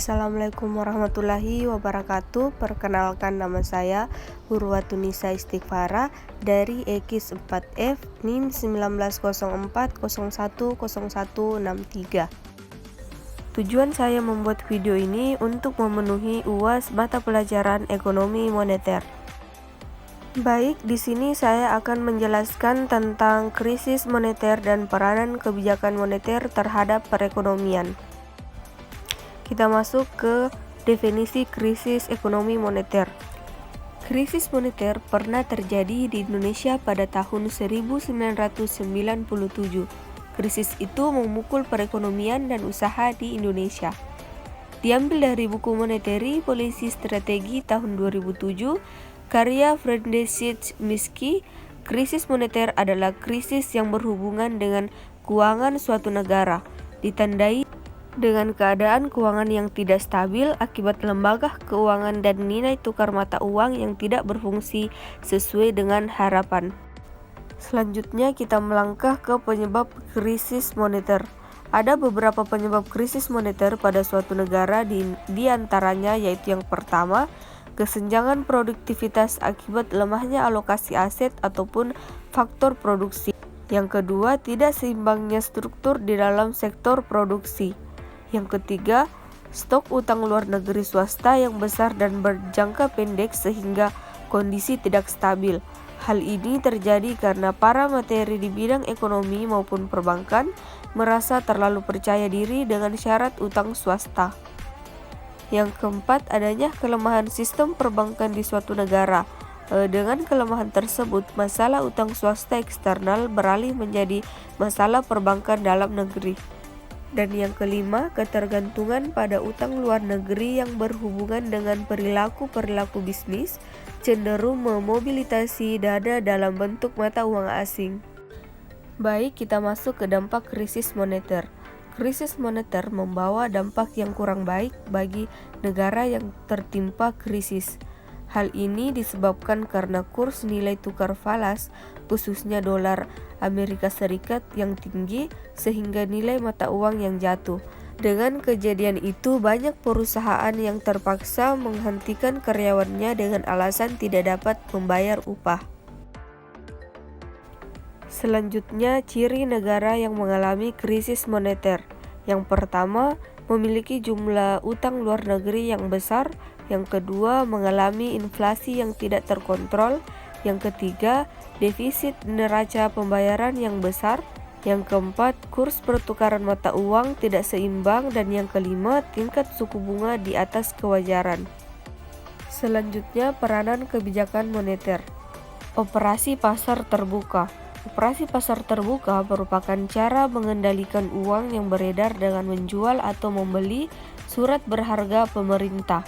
Assalamualaikum warahmatullahi wabarakatuh. Perkenalkan, nama saya Hurwatunisa Istighfara dari EKIS 4F NIM 1904010163. Tujuan saya membuat video ini untuk memenuhi UAS mata pelajaran ekonomi moneter. Baik, di sini saya akan menjelaskan tentang krisis moneter dan peranan kebijakan moneter terhadap perekonomian. Kita masuk ke definisi krisis ekonomi moneter. Krisis moneter pernah terjadi di Indonesia pada tahun 1997. Krisis itu memukul perekonomian dan usaha di Indonesia. Diambil dari buku Monetary Policy Strategi tahun 2007, karya Friedrich Minsky. Krisis moneter adalah krisis yang berhubungan dengan keuangan suatu negara, ditandai dengan keadaan keuangan yang tidak stabil akibat lembaga keuangan dan nilai tukar mata uang yang tidak berfungsi sesuai dengan harapan. Selanjutnya kita melangkah ke penyebab krisis moneter. Ada beberapa penyebab krisis moneter pada suatu negara, di antaranya yaitu yang pertama, kesenjangan produktivitas akibat lemahnya alokasi aset ataupun faktor produksi. Yang kedua, tidak seimbangnya struktur di dalam sektor produksi. Yang ketiga, stok utang luar negeri swasta yang besar dan berjangka pendek sehingga kondisi tidak stabil. Hal ini terjadi karena para materi di bidang ekonomi maupun perbankan merasa terlalu percaya diri dengan syarat utang swasta. Yang keempat, adanya kelemahan sistem perbankan di suatu negara. Dengan kelemahan tersebut, masalah utang swasta eksternal beralih menjadi masalah perbankan dalam negeri. Dan yang kelima, ketergantungan pada utang luar negeri yang berhubungan dengan perilaku bisnis cenderung memobilisasi dana dalam bentuk mata uang asing. Baik, kita masuk ke dampak krisis moneter. Krisis moneter membawa dampak yang kurang baik bagi negara yang tertimpa krisis. Hal ini disebabkan karena kurs nilai tukar falas, khususnya dolar Amerika Serikat yang tinggi sehingga nilai mata uang yang jatuh. Dengan kejadian itu, banyak perusahaan yang terpaksa menghentikan karyawannya dengan alasan tidak dapat membayar upah. Selanjutnya, ciri negara yang mengalami krisis moneter. Yang pertama, memiliki jumlah utang luar negeri yang besar. Yang kedua, mengalami inflasi yang tidak terkontrol. Yang ketiga, defisit neraca pembayaran yang besar. Yang keempat, kurs pertukaran mata uang tidak seimbang. Dan yang kelima, tingkat suku bunga di atas kewajaran. Selanjutnya, peranan kebijakan moneter. Operasi pasar terbuka. Operasi pasar terbuka merupakan cara mengendalikan uang yang beredar dengan menjual atau membeli surat berharga pemerintah.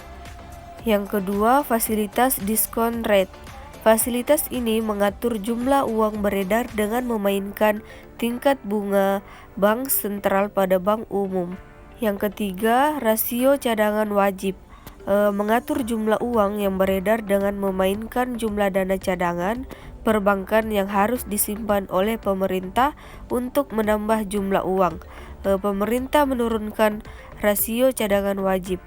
Yang kedua, fasilitas diskon rate. Fasilitas ini mengatur jumlah uang beredar dengan memainkan tingkat bunga bank sentral pada bank umum. Yang ketiga, rasio cadangan wajib. Mengatur jumlah uang yang beredar dengan memainkan jumlah dana cadangan perbankan yang harus disimpan oleh pemerintah untuk menambah jumlah uang. Pemerintah menurunkan rasio cadangan wajib.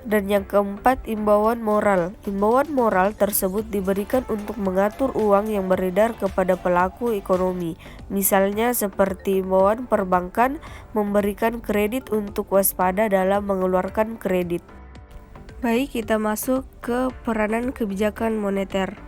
Dan yang keempat, imbauan moral. Imbauan moral tersebut diberikan untuk mengatur uang yang beredar kepada pelaku ekonomi. Misalnya seperti imbauan perbankan memberikan kredit untuk waspada dalam mengeluarkan kredit. Baik, kita masuk ke peranan kebijakan moneter.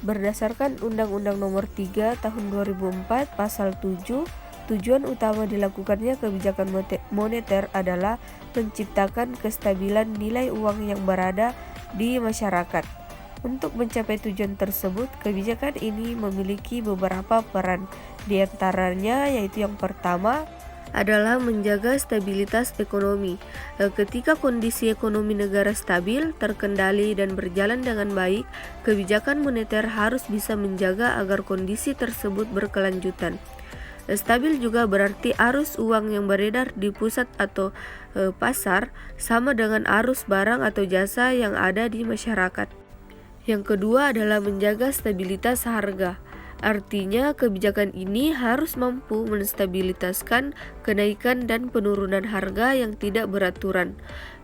Berdasarkan Undang-Undang Nomor 3 Tahun 2004 Pasal 7, tujuan utama dilakukannya kebijakan moneter adalah menciptakan kestabilan nilai uang yang berada di masyarakat. Untuk mencapai tujuan tersebut, kebijakan ini memiliki beberapa peran. Di antaranya yaitu yang pertama adalah menjaga stabilitas ekonomi. Ketika kondisi ekonomi negara stabil, terkendali dan berjalan dengan baik, kebijakan moneter harus bisa menjaga agar kondisi tersebut berkelanjutan. Stabil juga berarti arus uang yang beredar di pusat atau pasar sama dengan arus barang atau jasa yang ada di masyarakat. Yang kedua adalah menjaga stabilitas harga. Artinya, kebijakan ini harus mampu menstabilitaskan kenaikan dan penurunan harga yang tidak beraturan.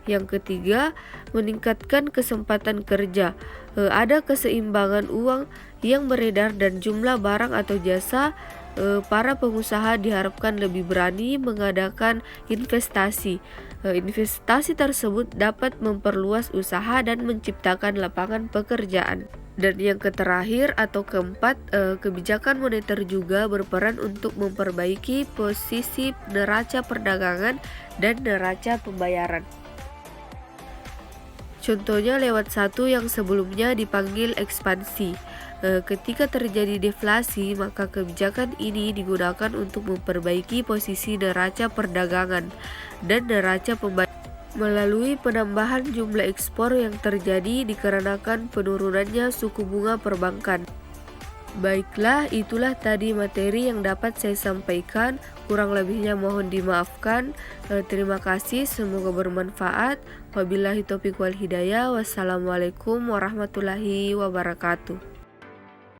Yang ketiga, meningkatkan kesempatan kerja. Ada keseimbangan uang yang beredar dan jumlah barang atau jasa, para pengusaha diharapkan lebih berani mengadakan investasi. Investasi tersebut dapat memperluas usaha dan menciptakan lapangan pekerjaan. Dan yang terakhir atau keempat, kebijakan moneter juga berperan untuk memperbaiki posisi neraca perdagangan dan neraca pembayaran. Contohnya lewat satu yang sebelumnya dipanggil ekspansi. Ketika terjadi deflasi, maka kebijakan ini digunakan untuk memperbaiki posisi neraca perdagangan dan neraca pembayaran melalui penambahan jumlah ekspor yang terjadi dikarenakan penurunannya suku bunga perbankan. Baiklah, itulah tadi materi yang dapat saya sampaikan. Kurang lebihnya mohon dimaafkan. Terima kasih, semoga bermanfaat. Wabillahi taufiq wal hidayah. Wassalamualaikum warahmatullahi wabarakatuh.